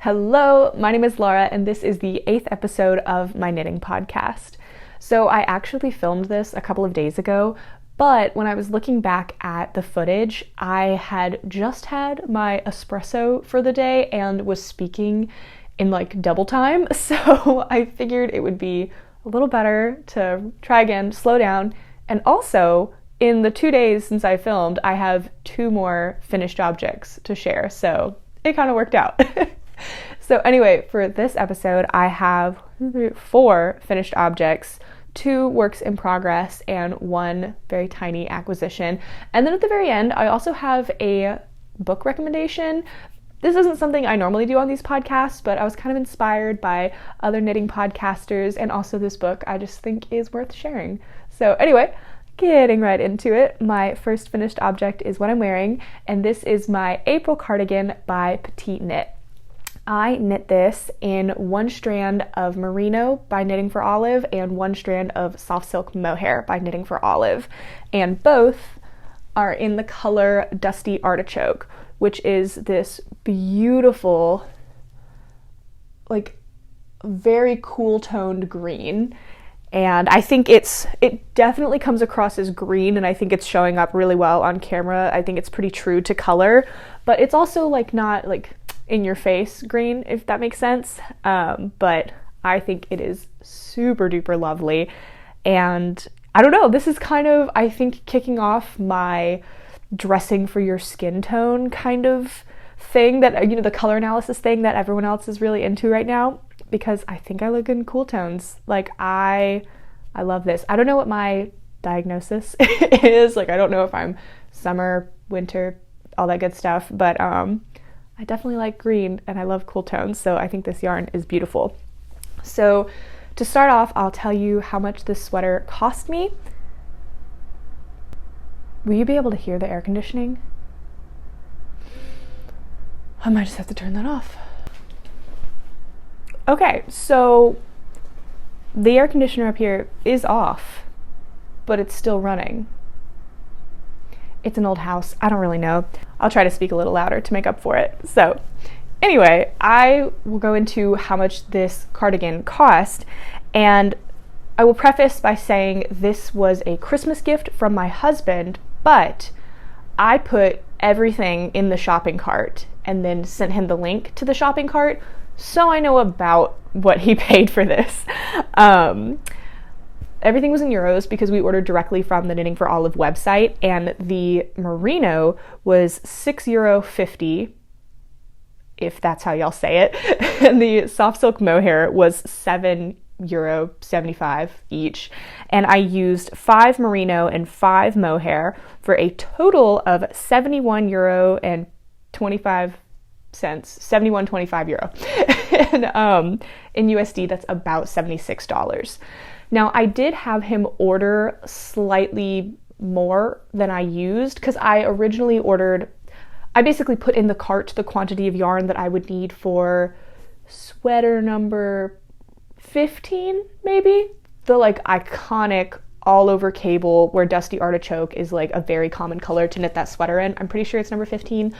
Hello, my name is Laura, and this is the 8th episode of my knitting podcast. So I actually filmed this a couple of days ago, but when I was looking back at the footage, I had just had my espresso for the day and was speaking in like double time, so I figured it would be a little better to try again, slow down, and also in the 2 days since I filmed, I have 2 more finished objects to share, so it kind of worked out. So anyway, for this episode, I have 4 finished objects, 2 works in progress, and 1 very tiny acquisition. And then at the very end, I also have a book recommendation. This isn't something I normally do on these podcasts, but I was kind of inspired by other knitting podcasters, and also this book I just think is worth sharing. So anyway, getting right into it, my first finished object is what I'm wearing, and this is my April Cardigan by PetiteKnit. I knit this in 1 strand of Merino by Knitting for Olive and 1 strand of soft silk Mohair by Knitting for Olive, and both are in the color Dusty Artichoke, which is this beautiful, like very cool toned green. And I think it definitely comes across as green, and I think it's showing up really well on camera. I think it's pretty true to color, but it's also like not like in your face green, if that makes sense. But I think it is super duper lovely. And I don't know, this is kind of, I think, kicking off my dressing for your skin tone kind of thing that, you know, the color analysis thing that everyone else is really into right now, because I think I look in cool tones. Like I love this. I don't know what my diagnosis is. Like I don't know if I'm summer, winter, all that good stuff, but I definitely like green and I love cool tones, so I think this yarn is beautiful. So to start off, I'll tell you how much this sweater cost me. Will you be able to hear the air conditioning? I might just have to turn that off. Okay, so the air conditioner up here is off, but it's still running. It's an old house. I don't really know. I'll try to speak a little louder to make up for it. So anyway, I will go into how much this cardigan cost, and I will preface by saying this was a Christmas gift from my husband, but I put everything in the shopping cart and then sent him the link to the shopping cart, so I know about what he paid for this. Everything was in euros because we ordered directly from the Knitting for Olive website, and the Merino was €6.50, if that's how y'all say it, and the soft silk mohair was €7.75 each, and I used 5 Merino and 5 mohair for a total of €71.25. €71.25. And in USD, that's about $76. Now, I did have him order slightly more than I used, because I originally I basically put in the cart the quantity of yarn that I would need for sweater number 15, maybe? The like iconic all over cable where Dusty Artichoke is like a very common color to knit that sweater in. I'm pretty sure it's number 15.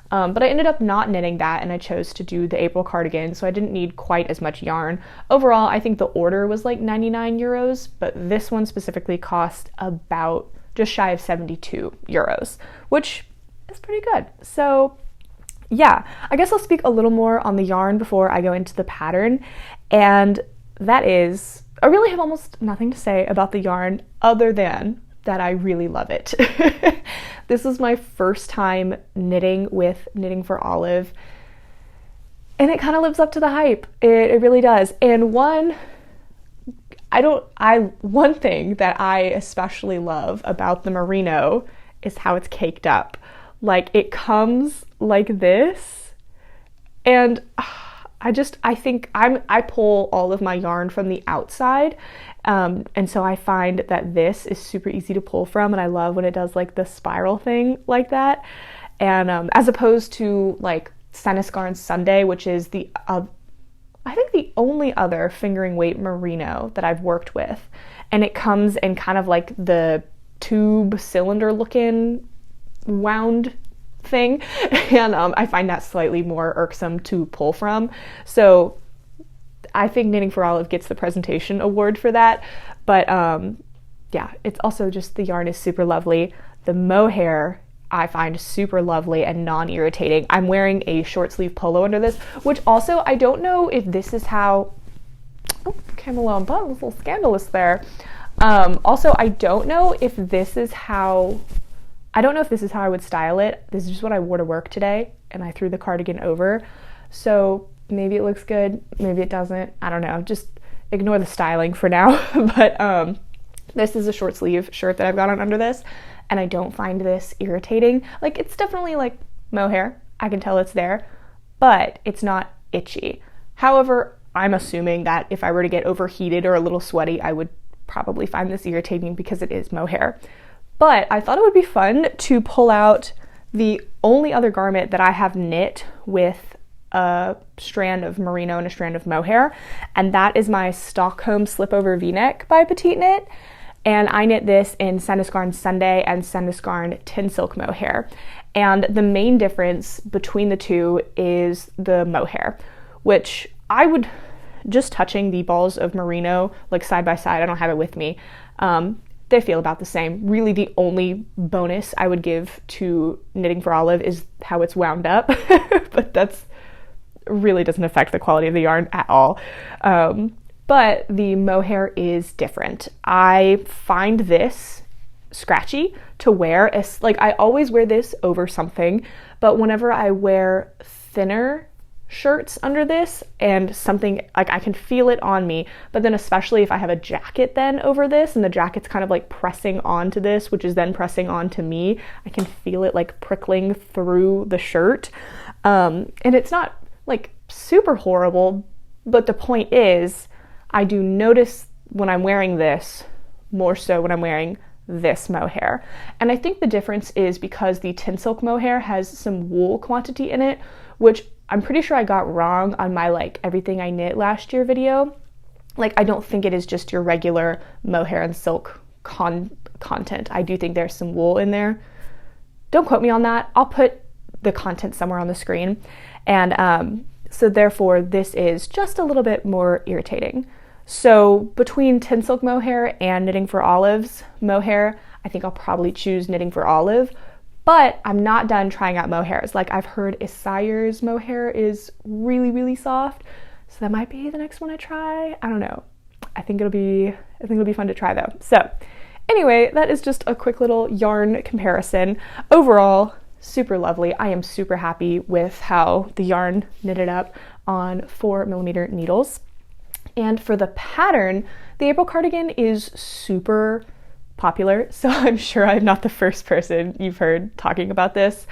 But I ended up not knitting that, and I chose to do the April cardigan, so I didn't need quite as much yarn. Overall, I think the order was like €99, but this one specifically cost about just shy of €72, which is pretty good. So yeah, I guess I'll speak a little more on the yarn before I go into the pattern, and that is, I really have almost nothing to say about the yarn other than that I really love it. This was my first time knitting with Knitting for Olive, and it kind of lives up to the hype. It really does. And one thing that I especially love about the Merino is how it's caked up. Like, it comes like this, and I think I pull all of my yarn from the outside, and so I find that this is super easy to pull from, and I love when it does like the spiral thing like that. And as opposed to like Senescar and Sunday, which is I think the only other fingering weight merino that I've worked with, and it comes in kind of like the tube cylinder looking wound thing, and I find that slightly more irksome to pull from. So I think Knitting for Olive gets the presentation award for that. But yeah, it's also just the yarn is super lovely. The mohair I find super lovely and non-irritating. I'm wearing a short sleeve polo under this, which also I don't know if this is how, oh, Camelon bun was a little scandalous there. Also, I don't know if this is how I would style it. This is just what I wore to work today, and I threw the cardigan over. So maybe it looks good, maybe it doesn't. I don't know. Just ignore the styling for now. But this is a short sleeve shirt that I've got on under this, and I don't find this irritating. Like, it's definitely like mohair. I can tell it's there, but it's not itchy. However, I'm assuming that if I were to get overheated or a little sweaty, I would probably find this irritating because it is mohair. But I thought it would be fun to pull out the only other garment that I have knit with a strand of merino and a strand of mohair, and that is my Stockholm slipover v-neck by PetiteKnit. And I knit this in Sandnesgarn Sunday and Sandnesgarn tin silk mohair. And the main difference between the two is the mohair, which I would, just touching the balls of merino like side by side, I don't have it with me, they feel about the same. Really the only bonus I would give to Knitting for Olive is how it's wound up, but that's really doesn't affect the quality of the yarn at all. But the mohair is different. I find this scratchy to wear. Like, I always wear this over something, but whenever I wear thinner shirts under this and something, like, I can feel it on me, but then especially if I have a jacket then over this and the jacket's kind of like pressing onto this, which is then pressing onto me, I can feel it like prickling through the shirt. And it's not like super horrible, but the point is, I do notice when I'm wearing this more so when I'm wearing this mohair. And I think the difference is because the tin silk mohair has some wool quantity in it, which I'm pretty sure I got wrong on my like everything I knit last year video. Like, I don't think it is just your regular mohair and silk content. I do think there's some wool in there. Don't quote me on that. I'll put the content somewhere on the screen. And so therefore this is just a little bit more irritating. So between tin silk mohair and Knitting for Olive's mohair, I think I'll probably choose Knitting for Olive, but I'm not done trying out mohairs. Like, I've heard Isaya's mohair is really, really soft, so that might be the next one I try. I don't know. I think it'll be fun to try though. So anyway, that is just a quick little yarn comparison. Overall, super lovely. I am super happy with how the yarn knitted up on 4mm needles. And for the pattern, the April cardigan is super popular, so I'm sure I'm not the first person you've heard talking about this,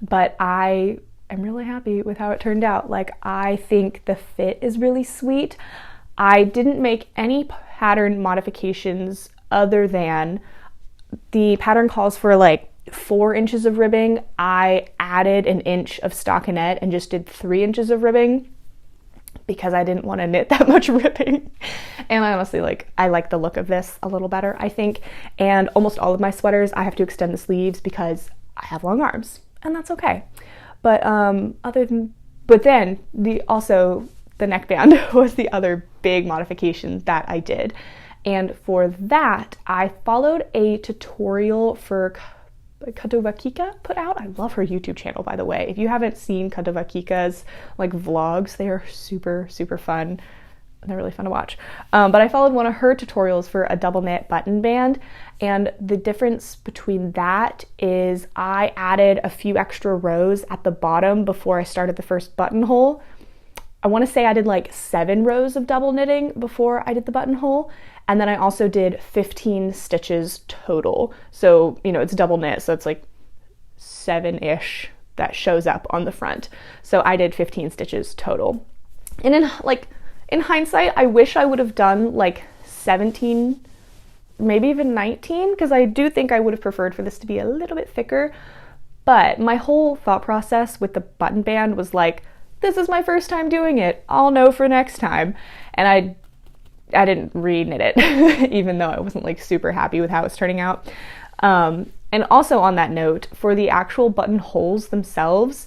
but I am really happy with how it turned out. Like, I think the fit is really sweet. I didn't make any pattern modifications other than the pattern calls for like 4 inches of ribbing. I added an inch of stockinette and just did 3 inches of ribbing because I didn't want to knit that much ribbing. And I honestly I like the look of this a little better, I think. And almost all of my sweaters, I have to extend the sleeves because I have long arms, and that's okay. But then the neckband was the other big modification that I did. And for that, I followed a tutorial for Kutovakika put out. I love her YouTube channel, by the way. If you haven't seen Kutovakika's like vlogs, they are super, super fun. They're really fun to watch. But I followed one of her tutorials for a double knit button band, and the difference between that is I added a few extra rows at the bottom before I started the first buttonhole. I want to say I did like 7 rows of double knitting before I did the buttonhole, and then I also did 15 stitches total. So, you know, it's double knit, so it's like 7-ish that shows up on the front. So I did 15 stitches total. And in hindsight, I wish I would have done like 17, maybe even 19, because I do think I would have preferred for this to be a little bit thicker. But my whole thought process with the button band was like, this is my first time doing it. I'll know for next time. And I didn't re-knit it, even though I wasn't like super happy with how it's turning out. And And also on that note, for the actual buttonholes themselves,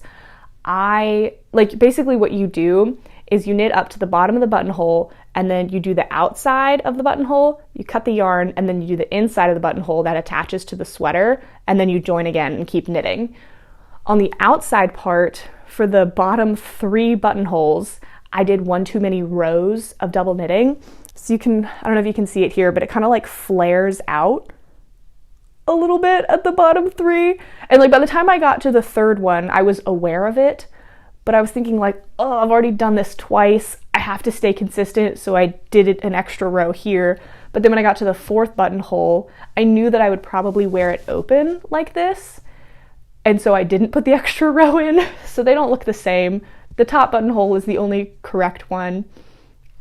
basically what you do is you knit up to the bottom of the buttonhole, and then you do the outside of the buttonhole, you cut the yarn, and then you do the inside of the buttonhole that attaches to the sweater, and then you join again and keep knitting. On the outside part, for the bottom 3 buttonholes, I did one too many rows of double knitting. So I don't know if you can see it here, but it kind of like flares out a little bit at the bottom 3. And like by the time I got to the 3rd one, I was aware of it, but I was thinking like, oh, I've already done this twice. I have to stay consistent. So I did an extra row here. But then when I got to the 4th buttonhole, I knew that I would probably wear it open like this. And so I didn't put the extra row in. So they don't look the same. The top buttonhole is the only correct one.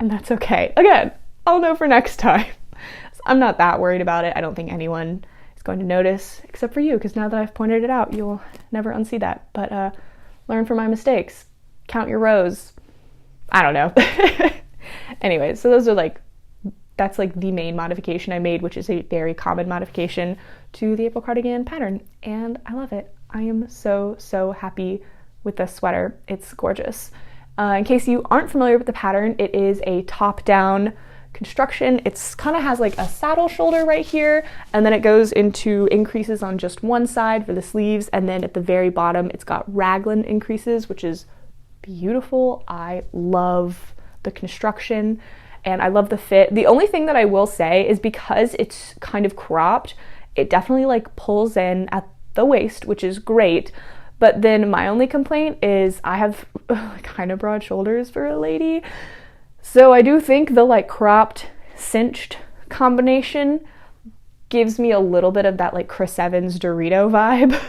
And that's okay. Again, I'll know for next time. So I'm not that worried about it. I don't think anyone is going to notice, except for you, because now that I've pointed it out, you'll never unsee that. But learn from my mistakes. Count your rows. I don't know. Anyway, so that's like the main modification I made, which is a very common modification to the April Cardigan pattern. And I love it. I am so, so happy with this sweater. It's gorgeous. In case you aren't familiar with the pattern, it is a top-down construction. It's kind of has like a saddle shoulder right here, and then it goes into increases on just one side for the sleeves, and then at the very bottom it's got raglan increases, which is beautiful. I love the construction and I love the fit. The only thing that I will say is because it's kind of cropped, it definitely like pulls in at the waist, which is great. But then my only complaint is I have kind of broad shoulders for a lady. So I do think the like cropped cinched combination gives me a little bit of that like Chris Evans Dorito vibe.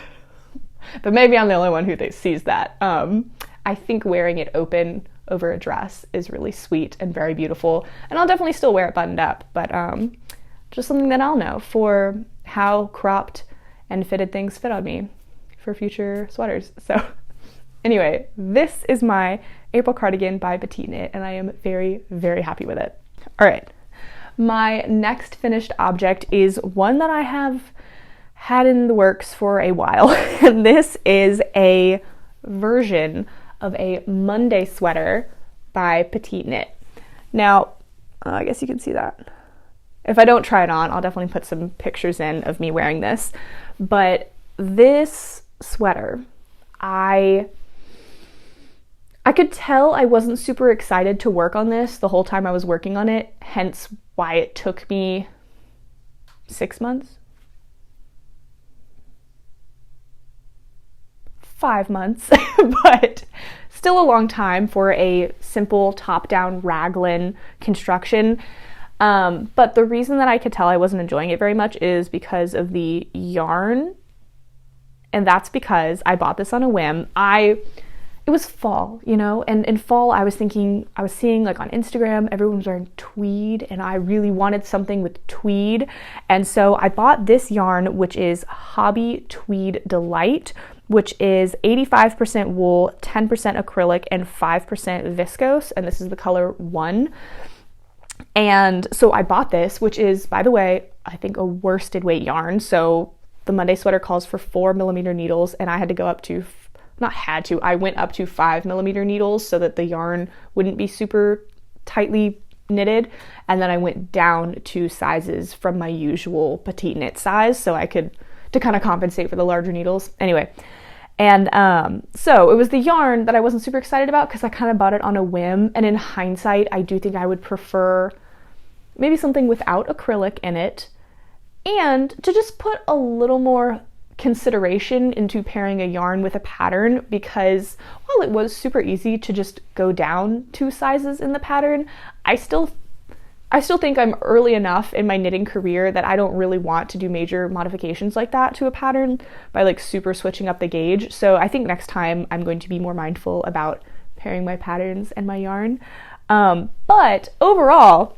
But maybe I'm the only one who sees that. I think wearing it open over a dress is really sweet and very beautiful. And I'll definitely still wear it buttoned up, but just something that I'll know for how cropped and fitted things fit on me for future sweaters. So anyway, this is my April Cardigan by PetiteKnit, and I am very, very happy with it. All right, my next finished object is one that I have had in the works for a while. And this is a version of a Monday sweater by PetiteKnit. Now, I guess you can see that. If I don't try it on, I'll definitely put some pictures in of me wearing this. But this sweater, I could tell I wasn't super excited to work on this the whole time I was working on it, hence why it took me 6 months? 5 months, but still a long time for a simple top-down raglan construction. But the reason that I could tell I wasn't enjoying it very much is because of the yarn. And that's because I bought this on a whim. It was fall, you know, and in fall I was seeing like on Instagram, everyone was wearing tweed, and I really wanted something with tweed. And so I bought this yarn, which is Hobbii Tweed Delight, which is 85% wool, 10% acrylic, and 5% viscose. And this is the color 1. And so I bought this, which is, by the way, I think a worsted weight yarn. So the Monday sweater calls for 4mm needles, and I had to go up to, I went up to 5mm needles so that the yarn wouldn't be super tightly knitted. And then I went down 2 sizes from my usual PetiteKnit size so to kind of compensate for the larger needles. Anyway, and so it was the yarn that I wasn't super excited about because I kind of bought it on a whim. And in hindsight, I do think I would prefer maybe something without acrylic in it, and to just put a little more consideration into pairing a yarn with a pattern, because while it was super easy to just go down 2 sizes in the pattern, I still think I'm early enough in my knitting career that I don't really want to do major modifications like that to a pattern by like super switching up the gauge. So I think next time I'm going to be more mindful about pairing my patterns and my yarn. But overall,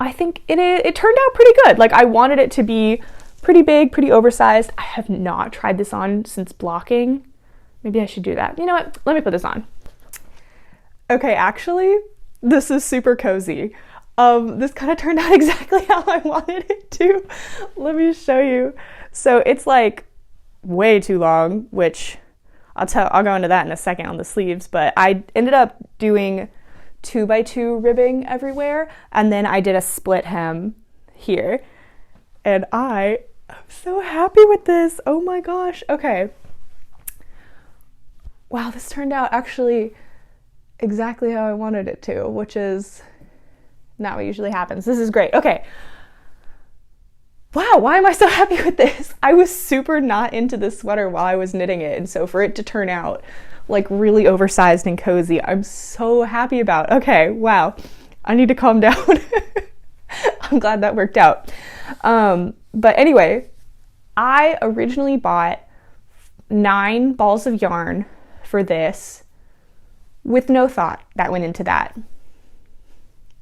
I think it turned out pretty good. Like, I wanted it to be pretty big, pretty oversized. I have not tried this on since blocking. Maybe I should do that. You know what? Let me put this on. Okay, actually, this is super cozy. This kind of turned out exactly how I wanted it to. Let me show you. So it's like way too long, which I'll go into that in a second on the sleeves, but I ended up doing 2x2 ribbing everywhere, and then I did a split hem here, and I am so happy with this. Oh my gosh. Okay. Wow, this turned out actually exactly how I wanted it to, which is not what usually happens. This is great. Okay. Wow, why am I so happy with this? I was super not into this sweater while I was knitting it, and so for it to turn out like really oversized and cozy, I'm so happy about. Okay, wow. I need to calm down. I'm glad that worked out. But anyway, I originally bought 9 balls of yarn for this with no thought that went into that.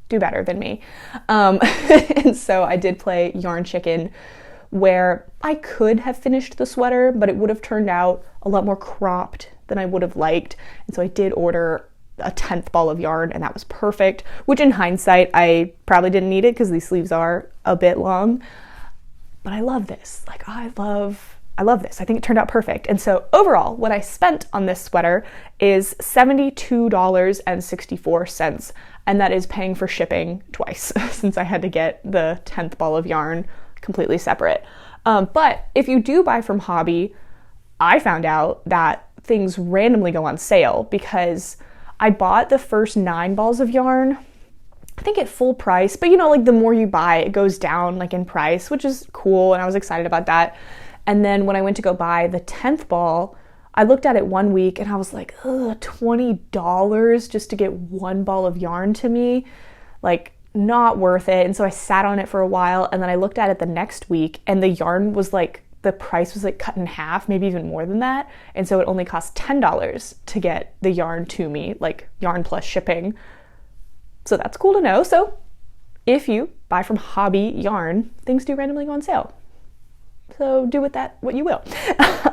Do better than me. And so I did play yarn chicken, where I could have finished the sweater, but it would have turned out a lot more cropped than I would have liked. And so I did order a 10th ball of yarn, and that was perfect, which in hindsight, I probably didn't need it because these sleeves are a bit long. But I love this. Like, I love this. I think it turned out perfect. And so overall, what I spent on this sweater is $72.64. And that is paying for shipping twice since I had to get the 10th ball of yarn completely separate. But if you do buy from Hobbii, I found out that things randomly go on sale because I bought the first 9 balls of yarn, I think at full price, but you know, like the more you buy, it goes down like in price, which is cool. And I was excited about that. And then when I went to go buy the 10th ball, I looked at it one week and I was like, ugh, $20 just to get 1 ball of yarn to me, like not worth it. And so I sat on it for a while, and then I looked at it the next week, and the yarn was like, the price was like cut in half, maybe even more than that. And so it only cost $10 to get the yarn to me, like yarn plus shipping. So that's cool to know. So if you buy from Hobbii yarn, things do randomly go on sale. So do with that what you will.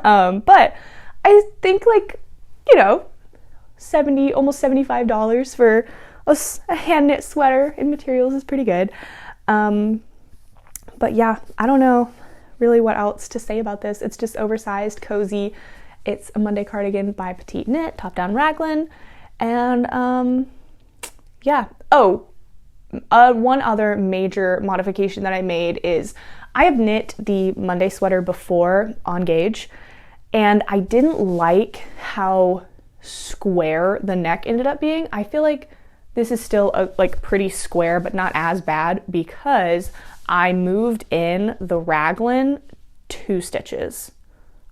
But I think, like, you know, almost $75 for a hand knit sweater in materials is pretty good. But yeah, I don't know really what else to say about this. It's just oversized, cozy. It's a Monday cardigan by PetiteKnit, top down raglan. And yeah. Oh, one other major modification that I made is I have knit the Monday sweater before on gauge, and I didn't like how square the neck ended up being. I feel like this is still like pretty square, but not as bad, because I moved in the raglan 2 stitches,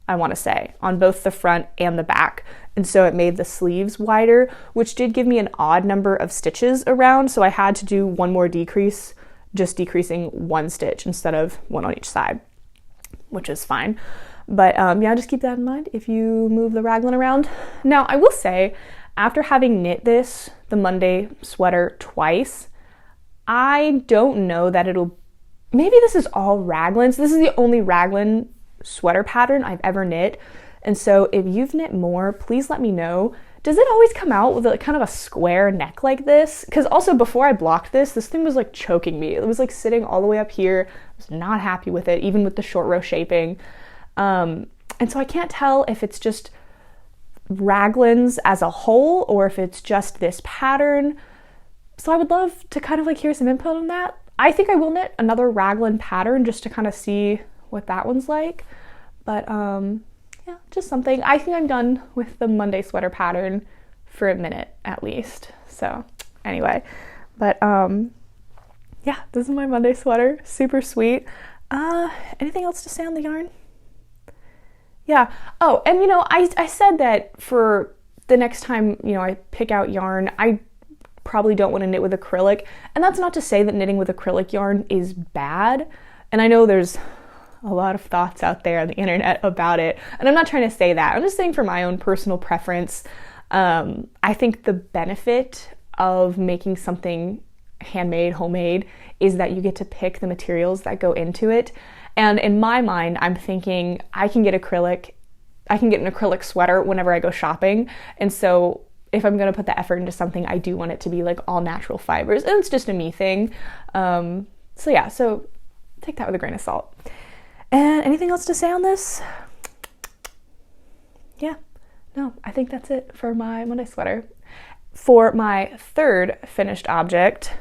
I want to say, on both the front and the back. And so it made the sleeves wider, which did give me an odd number of stitches around. So I had to do one more decrease, just decreasing 1 stitch instead of 1 on each side, which is fine. But yeah, just keep that in mind if you move the raglan around. Now, I will say, after having knit the Monday sweater twice, I don't know that maybe this is all raglans. This is the only raglan sweater pattern I've ever knit. And so if you've knit more, please let me know. Does it always come out with kind of a square neck like this? Because also before I blocked this thing was like choking me. It was like sitting all the way up here. I was not happy with it, even with the short row shaping. And so I can't tell if it's just raglans as a whole or if it's just this pattern. So I would love to kind of like hear some input on that. I think I will knit another raglan pattern just to kind of see what that one's like. But yeah, just something. I think I'm done with the Monday sweater pattern for a minute at least. So anyway, but yeah, this is my Monday sweater. Super sweet. Anything else to say on the yarn? Yeah. Oh, and you know, I said that for the next time, you know, I pick out yarn, I probably don't want to knit with acrylic. And that's not to say that knitting with acrylic yarn is bad. And I know there's a lot of thoughts out there on the internet about it. And I'm not trying to say that. I'm just saying for my own personal preference, I think the benefit of making something handmade, homemade, is that you get to pick the materials that go into it. And in my mind, I'm thinking I can get an acrylic sweater whenever I go shopping. And so if I'm gonna put the effort into something, I do want it to be like all natural fibers, and it's just a me thing. So yeah, so take that with a grain of salt. And anything else to say on this? Yeah, no, I think that's it for my Monday sweater. For my third finished object,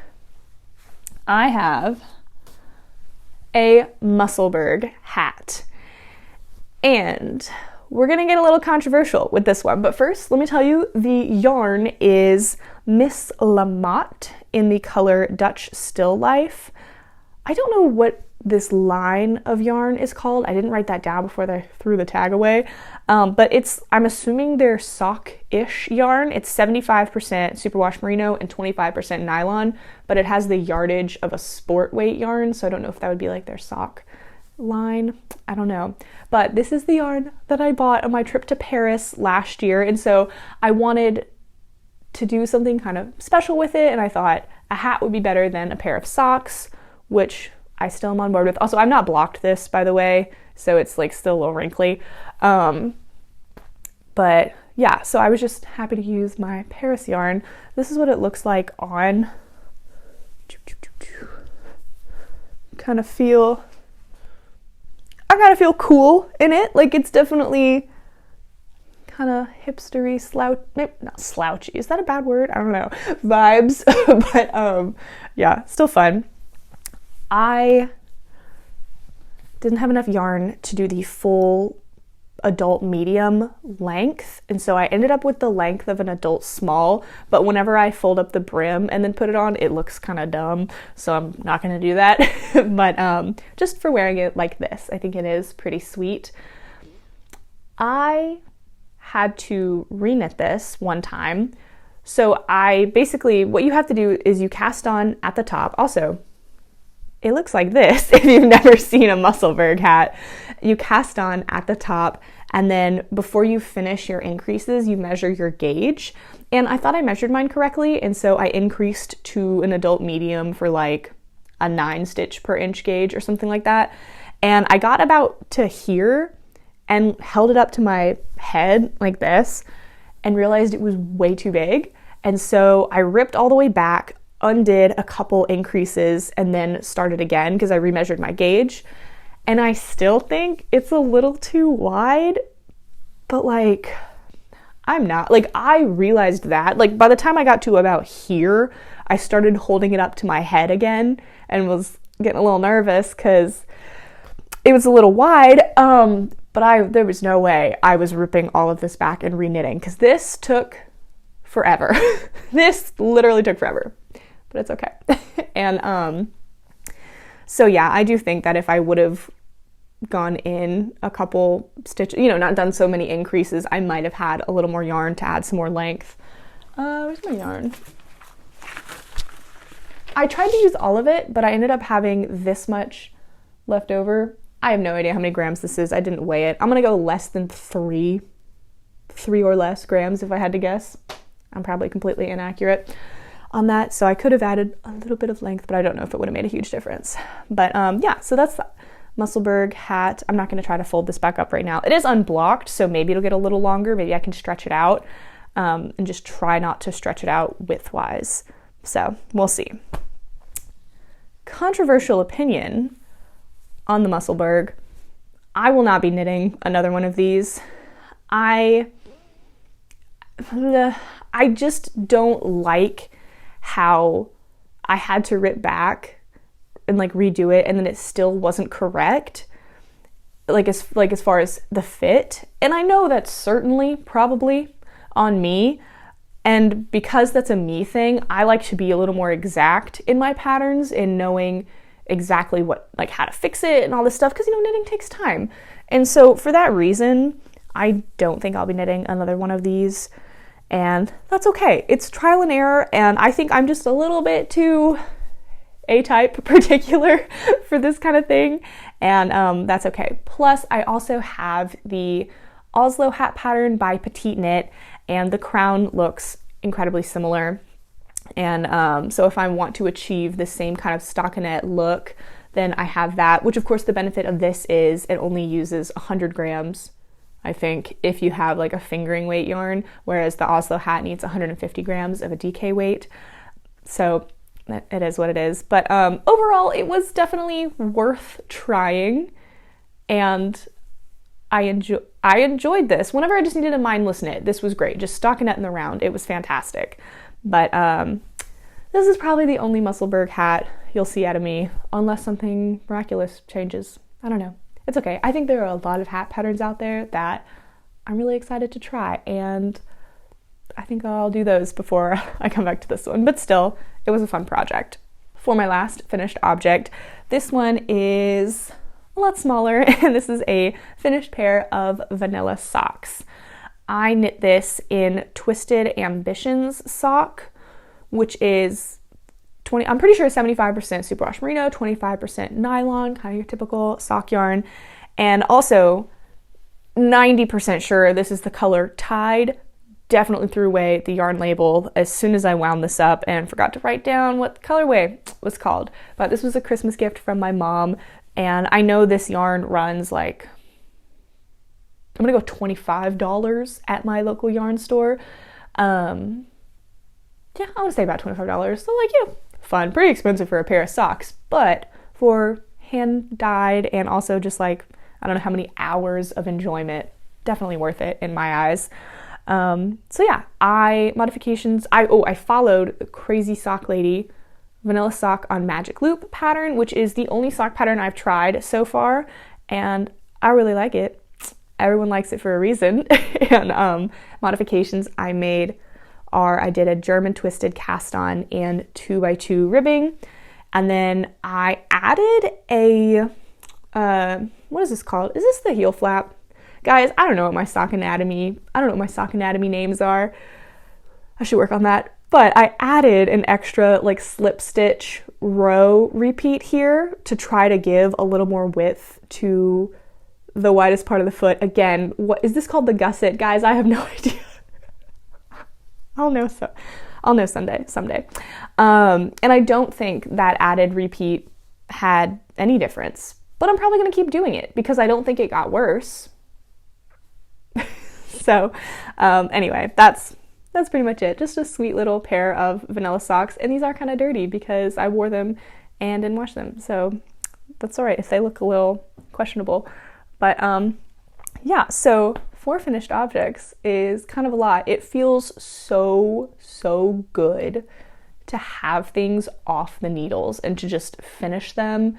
I have a Musselburgh hat. And we're gonna get a little controversial with this one, but first let me tell you, the yarn is Miss Motte in the color Dutch Still Life. I don't know what this line of yarn is called. I didn't write that down before I threw the tag away, but I'm assuming they're sock-ish yarn. It's 75% superwash merino and 25% nylon, but it has the yardage of a sport weight yarn, so I don't know if that would be like their sock line. I don't know, but this is the yarn that I bought on my trip to Paris last year, and so I wanted to do something kind of special with it, and I thought a hat would be better than a pair of socks, which I still am on board with. Also, I'm not blocked this, by the way, so it's like still a little wrinkly. But yeah, so I was just happy to use my Paris yarn. This is what it looks like on. I kind of feel cool in it. Like, it's definitely kind of hipstery, not slouchy. Is that a bad word? I don't know. Vibes. But yeah, still fun. I didn't have enough yarn to do the full adult medium length, and so I ended up with the length of an adult small, but whenever I fold up the brim and then put it on, it looks kind of dumb, so I'm not going to do that. But just for wearing it like this, I think it is pretty sweet. I had to reknit this one time, so what you have to do is you cast on at the top. Also, it looks like this if you've never seen a Musselburgh hat. You cast on at the top, and then before you finish your increases, you measure your gauge. And I thought I measured mine correctly, and so I increased to an adult medium for like a 9 stitch per inch gauge or something like that. And I got about to here and held it up to my head like this and realized it was way too big. And so I ripped all the way back, undid a couple increases, and then started again because I remeasured my gauge. And I still think it's a little too wide, but like, I'm not. Like, I realized that, like, by the time I got to about here, I started holding it up to my head again and was getting a little nervous because it was a little wide. But there was no way I was ripping all of this back and reknitting, because this took forever. This literally took forever. But it's okay. And so yeah, I do think that if I would have gone in a couple stitches, not done so many increases, I might have had a little more yarn to add some more length. Where's my yarn? I tried to use all of it, but I ended up having this much left over. I have no idea how many grams this is. I didn't weigh it. I'm gonna go less than 3 or less grams if I had to guess. I'm probably completely inaccurate on that, so I could have added a little bit of length, but I don't know if it would have made a huge difference. But yeah, so that's the Musselburgh hat. I'm not going to try to fold this back up right now. It is unblocked, so maybe it'll get a little longer. Maybe I can stretch it out, and just try not to stretch it out width-wise. So we'll see. Controversial opinion on the Musselburgh. I will not be knitting another one of these. I just don't like how I had to rip back and like redo it, and then it still wasn't correct, as far as the fit. And I know that's certainly probably on me, and because that's a me thing, I like to be a little more exact in my patterns in knowing exactly what, like, how to fix it and all this stuff, because knitting takes time. And so for that reason, I don't think I'll be knitting another one of these. And that's okay. It's trial and error, and I think I'm just a little bit too A-type particular for this kind of thing, and that's okay. Plus, I also have the Oslo hat pattern by PetiteKnit, and the crown looks incredibly similar. And so if I want to achieve the same kind of stockinette look, then I have that, which of course the benefit of this is it only uses 100 grams I think, if you have like a fingering weight yarn, whereas the Oslo hat needs 150 grams of a DK weight. So it is what it is. But overall, it was definitely worth trying, and I enjoyed this. Whenever I just needed a mindless knit, this was great. Just stockinette in the round, it was fantastic. But this is probably the only Musselburgh hat you'll see out of me, unless something miraculous changes. I don't know. It's okay. I think there are a lot of hat patterns out there that I'm really excited to try, and I think I'll do those before I come back to this one. But still, it was a fun project. For my last finished object, this one is a lot smaller, and this is a finished pair of vanilla socks. I knit this in Twisted Ambitions sock, which is I'm pretty sure 75% superwash merino, 25% nylon, kind of your typical sock yarn, and also 90% sure this is the color Tide. Definitely threw away the yarn label as soon as I wound this up and forgot to write down what the colorway was called. But this was a Christmas gift from my mom, and I know this yarn runs like, I'm gonna go $25 at my local yarn store. Yeah, I want to say about $25. So like, yeah, fun, pretty expensive for a pair of socks, but for hand dyed and also just like, I don't know how many hours of enjoyment, definitely worth it in my eyes. So yeah, I followed the Crazy Sock Lady vanilla sock on Magic Loop pattern, which is the only sock pattern I've tried so far, and I really like it. Everyone likes it for a reason. And modifications I made I did a German twisted cast on and 2x2 ribbing, and then I added a what is this called? Is this the heel flap? Guys, I don't know what my sock anatomy names are. I should work on that. But I added an extra like slip stitch row repeat here to try to give a little more width to the widest part of the foot. Again, what is this called? The gusset? Guys, I have no idea. I'll know someday. And I don't think that added repeat had any difference, but I'm probably going to keep doing it because I don't think it got worse. So anyway, that's pretty much it. Just a sweet little pair of vanilla socks, and these are kind of dirty because I wore them and didn't wash them, so that's all right if they look a little questionable. But yeah, so 4 finished objects is kind of a lot. It feels so good to have things off the needles and to just finish them.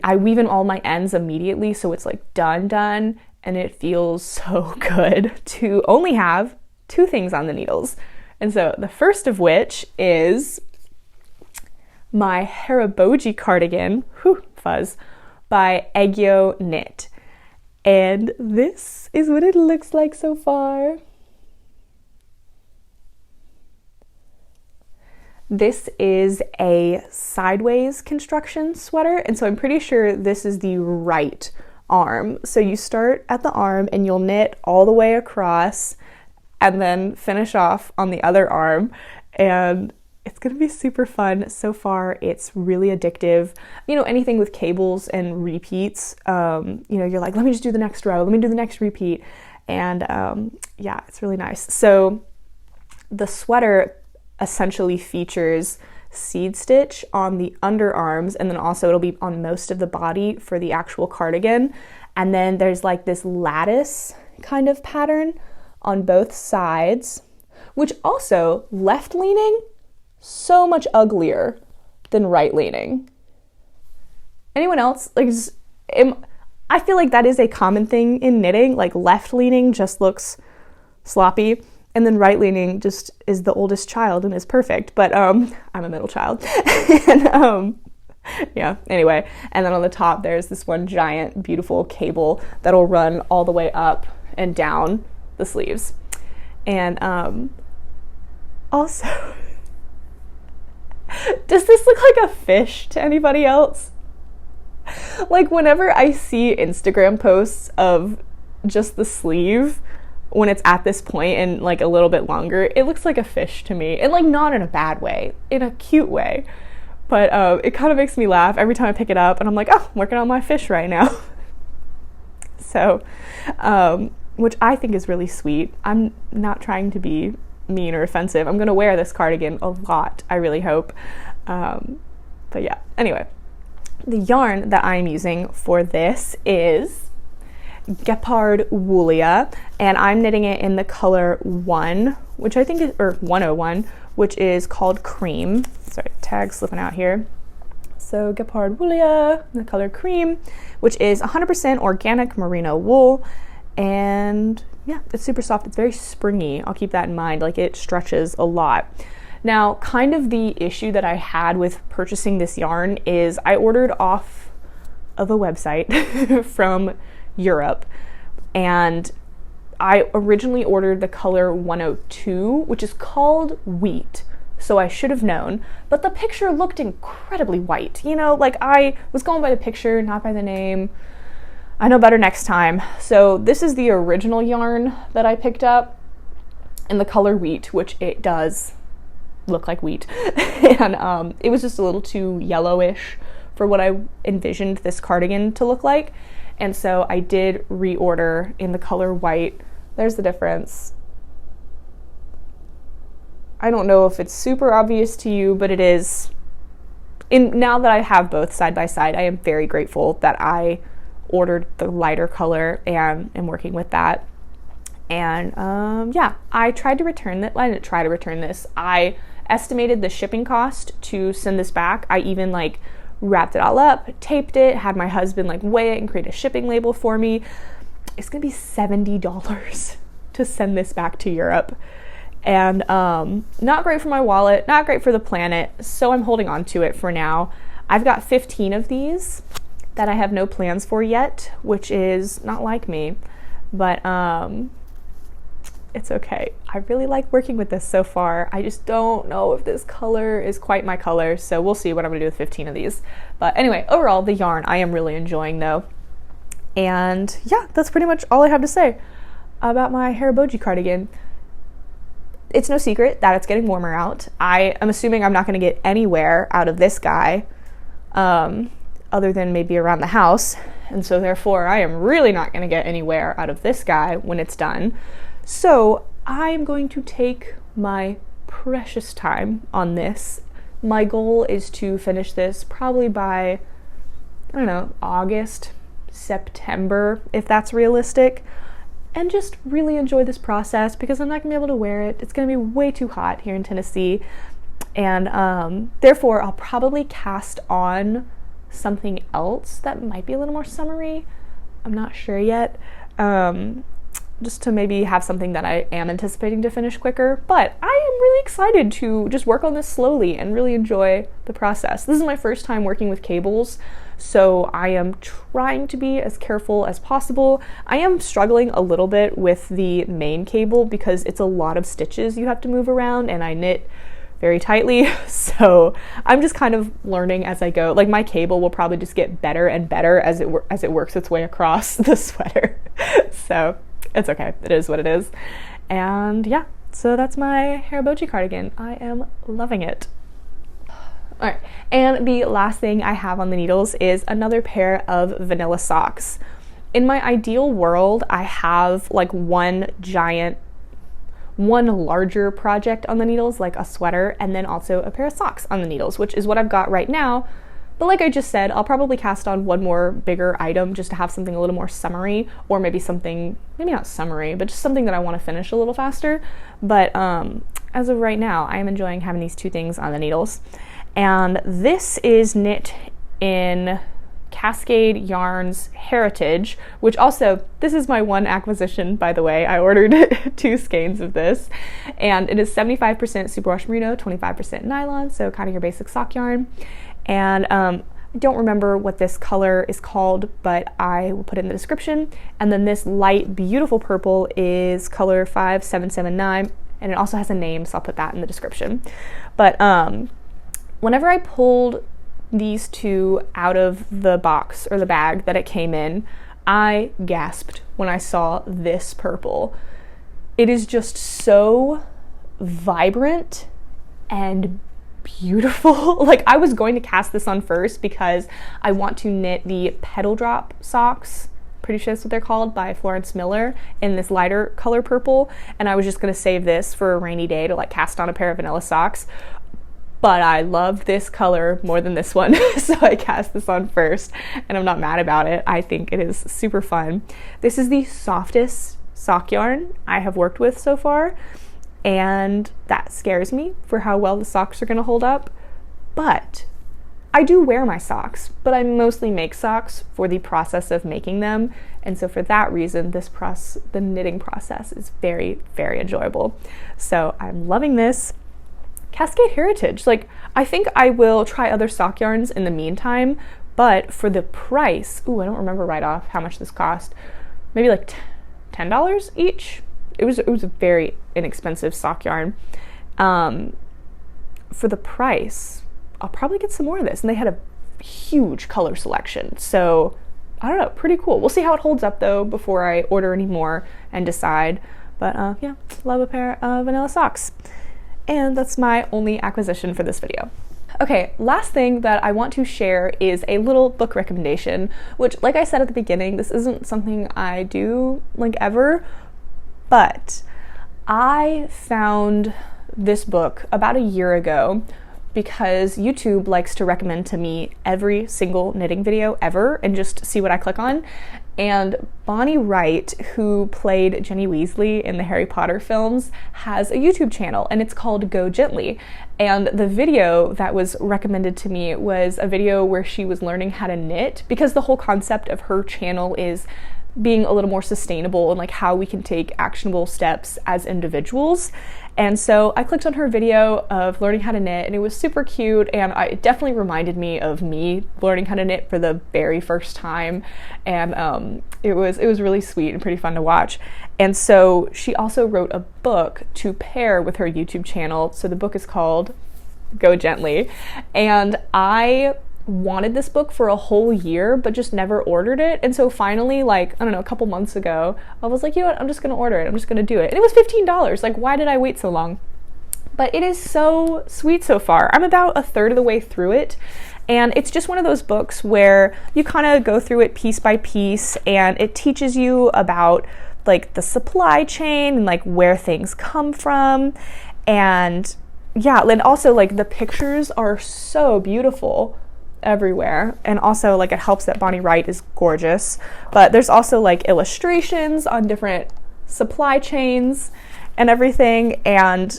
I weave in all my ends immediately, so it's like done, and it feels so good to only have 2 things on the needles. And so the first of which is my Haraboji Cardigan, fuzz, by Aegyoknit. And this is what it looks like so far. This is a sideways construction sweater, and so I'm pretty sure this is the right arm. So you start at the arm and you'll knit all the way across and then finish off on the other arm, and it's gonna be super fun. So far, it's really addictive. You know, anything with cables and repeats, you're like, let me just do the next row, let me do the next repeat. And yeah, it's really nice. So the sweater essentially features seed stitch on the underarms, and then also it'll be on most of the body for the actual cardigan. And then there's like this lattice kind of pattern on both sides, which also left leaning, so much uglier than right leaning. Anyone else? I feel like that is a common thing in knitting, like left leaning just looks sloppy, and then right leaning just is the oldest child and is perfect. But I'm a middle child. And yeah, anyway. And then on the top there's this one giant beautiful cable that'll run all the way up and down the sleeves. And also does this look like a fish to anybody else? Like whenever I see Instagram posts of just the sleeve when it's at this point and like a little bit longer, it looks like a fish to me, and like not in a bad way, in a cute way. But it kind of makes me laugh every time I pick it up, and I'm like, oh, I'm working on my fish right now. So, which I think is really sweet. I'm not trying to be mean or offensive. I'm gonna wear this cardigan a lot, I really hope. But yeah, anyway, the yarn that I'm using for this is Gepard Woolia, and I'm knitting it in the color 1, which I think is, or 101, which is called Cream. Sorry, tag slipping out here. So Gepard Woolia, the color Cream, which is 100% organic merino wool, and yeah, it's super soft. It's very springy. I'll keep that in mind. Like, it stretches a lot. Now, kind of the issue that I had with purchasing this yarn is I ordered off of a website from Europe, and I originally ordered the color 102, which is called Wheat, so I should have known, but the picture looked incredibly white. You know, like, I was going by the picture, not by the name. I know better next time. So this is the original yarn that I picked up in the color Wheat, which it does look like wheat. And it was just a little too yellowish for what I envisioned this cardigan to look like. And so I did reorder in the color white. There's the difference. I don't know if it's super obvious to you, but it is. Now that I have both side by side, I am very grateful that I ordered the lighter color and am working with that. And yeah, I tried to return that. I didn't try to return this. I estimated the shipping cost to send this back. I even like wrapped it all up, taped it, had my husband like weigh it and create a shipping label for me. It's gonna be $70 to send this back to Europe. And not great for my wallet, not great for the planet, so I'm holding on to it for now. I've got 15 of these that I have no plans for yet, which is not like me, but it's okay. I really like working with this so far. I just don't know if this color is quite my color, so we'll see what I'm gonna do with 15 of these. But anyway, overall, the yarn I am really enjoying though. And yeah, that's pretty much all I have to say about my Haraboji cardigan. It's no secret that it's getting warmer out. I am assuming I'm not gonna get anywhere out of this guy, other than maybe around the house. And so therefore I am really not gonna get anywhere out of this guy when it's done. So I am going to take my precious time on this. My goal is to finish this probably by, I don't know, August, September, if that's realistic, and just really enjoy this process because I'm not gonna be able to wear it. It's gonna be way too hot here in Tennessee, and therefore I'll probably cast on something else that might be a little more summery. I'm not sure yet. Just to maybe have something that I am anticipating to finish quicker, but I am really excited to just work on this slowly and really enjoy the process. This is my first time working with cables, so I am trying to be as careful as possible. I am struggling a little bit with the main cable because it's a lot of stitches you have to move around, and I knit very tightly, so I'm just kind of learning as I go. Like, my cable will probably just get better and better as it works its way across the sweater. So it's okay, it is what it is. And yeah, so that's my Haraboji cardigan. I am loving it. All right, and the last thing I have on the needles is another pair of vanilla socks. In my ideal world, I have like one larger project on the needles, like a sweater, and then also a pair of socks on the needles, which is what I've got right now. But like I just said, I'll probably cast on one more bigger item just to have something a little more summery, or maybe something, maybe not summery, but just something that I want to finish a little faster. But as of right now, I am enjoying having these two things on the needles. And this is knit in Cascade Yarns Heritage, which also, this is my one acquisition, by the way. I ordered 2 skeins of this, and it is 75% superwash merino, 25% nylon, so kind of your basic sock yarn. And I don't remember what this color is called, but I will put it in the description. And then this light, beautiful purple is color 5779, and it also has a name, so I'll put that in the description. But whenever I pulled these two out of the box or the bag that it came in, I gasped when I saw this purple. It is just so vibrant and beautiful. Like, I was going to cast this on first because I want to knit the petal drop socks, pretty sure that's what they're called, by Florence Miller, in this lighter color purple, and I was just gonna save this for a rainy day to like cast on a pair of vanilla socks. But I loved this color more than this one, so I cast this on first, and I'm not mad about it. I think it is super fun. This is the softest sock yarn I have worked with so far, and that scares me for how well the socks are gonna hold up. But I do wear my socks, but I mostly make socks for the process of making them, and so for that reason, the knitting process is very, very enjoyable. So I'm loving this. Cascade Heritage, like, I think I will try other sock yarns in the meantime, but for the price, I don't remember right off how much this cost, maybe like $10 each. It was a very inexpensive sock yarn. For the price, I'll probably get some more of this, and they had a huge color selection, so I don't know, pretty cool. We'll see how it holds up though before I order any more and decide, but yeah, love a pair of vanilla socks. And that's my only acquisition for this video. Okay, last thing that I want to share is a little book recommendation, which, like I said at the beginning, this isn't something I do like ever, but I found this book about a year ago because YouTube likes to recommend to me every single knitting video ever and just see what I click on. And Bonnie Wright, who played Ginny Weasley in the Harry Potter films, has a YouTube channel, and it's called Go Gently. And the video that was recommended to me was a video where she was learning how to knit, because the whole concept of her channel is being a little more sustainable and like how we can take actionable steps as individuals. And so I clicked on her video of learning how to knit, and it was super cute, and it definitely reminded me of me learning how to knit for the very first time, and it was really sweet and pretty fun to watch. And so she also wrote a book to pair with her YouTube channel, so the book is called Go Gently, and I wanted this book for a whole year but just never ordered it, and so finally, like, I don't know, a couple months ago, I was like, you know what, I'm just gonna order it, I'm just gonna do it. And it was $15. Like, why did I wait so long? But it is so sweet so far. I'm about a third of the way through it, and it's just one of those books where you kind of go through it piece by piece, and it teaches you about like the supply chain and like where things come from, and yeah, and also like the pictures are so beautiful everywhere, and also like it helps that Bonnie Wright is gorgeous, but there's also like illustrations on different supply chains and everything. And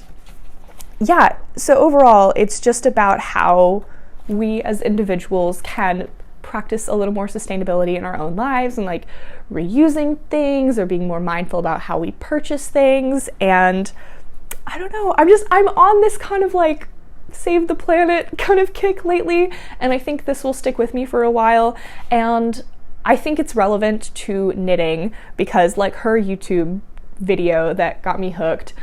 yeah, so overall it's just about how we as individuals can practice a little more sustainability in our own lives, and like reusing things or being more mindful about how we purchase things. And I don't know, I'm on this kind of like save the planet kind of kick lately, and I think this will stick with me for a while. And I think it's relevant to knitting because, like her YouTube video that got me hooked,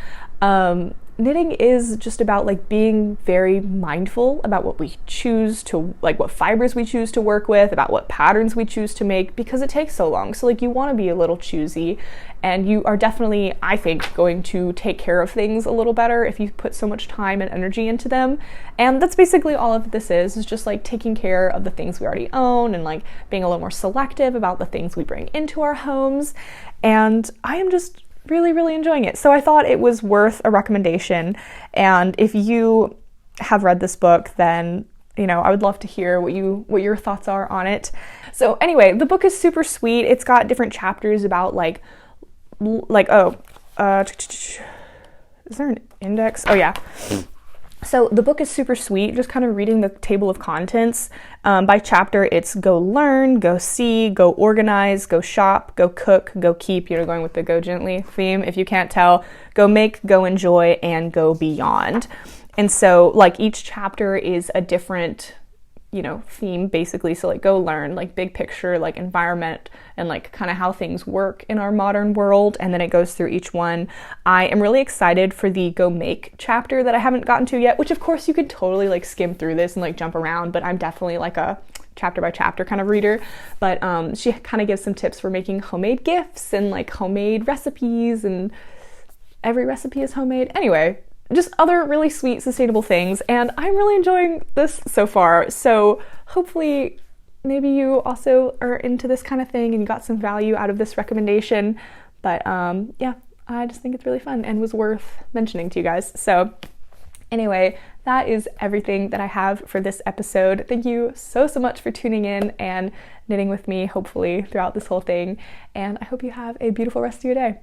knitting is just about like being very mindful about what we choose to, like what fibers we choose to work with, about what patterns we choose to make, because it takes so long. So like you want to be a little choosy, and you are definitely, I think, going to take care of things a little better if you put so much time and energy into them. And that's basically all of this is just like taking care of the things we already own, and like being a little more selective about the things we bring into our homes. And I am just really, really enjoying it. So I thought it was worth a recommendation. And if you have read this book, then, you know, I would love to hear what your thoughts are on it. So anyway, the book is super sweet. It's got different chapters about is there an index? Oh yeah. So the book is super sweet, just kind of reading the table of contents. By chapter, it's go learn, go see, go organize, go shop, go cook, go keep, going with the Go Gently theme, if you can't tell, go make, go enjoy, and go beyond. And so like each chapter is a different, theme basically. So like go learn, like big picture, like environment, and like kind of how things work in our modern world. And then it goes through each one. I am really excited for the go make chapter that I haven't gotten to yet, which of course you could totally like skim through this and like jump around, but I'm definitely like a chapter by chapter kind of reader. But she kind of gives some tips for making homemade gifts and like homemade recipes, and every recipe is homemade. Anyway, just other really sweet, sustainable things, and I'm really enjoying this so far. So hopefully maybe you also are into this kind of thing and you got some value out of this recommendation. But yeah, I just think it's really fun and was worth mentioning to you guys. So anyway, that is everything that I have for this episode. Thank you so much for tuning in and knitting with me, hopefully, throughout this whole thing. And I hope you have a beautiful rest of your day.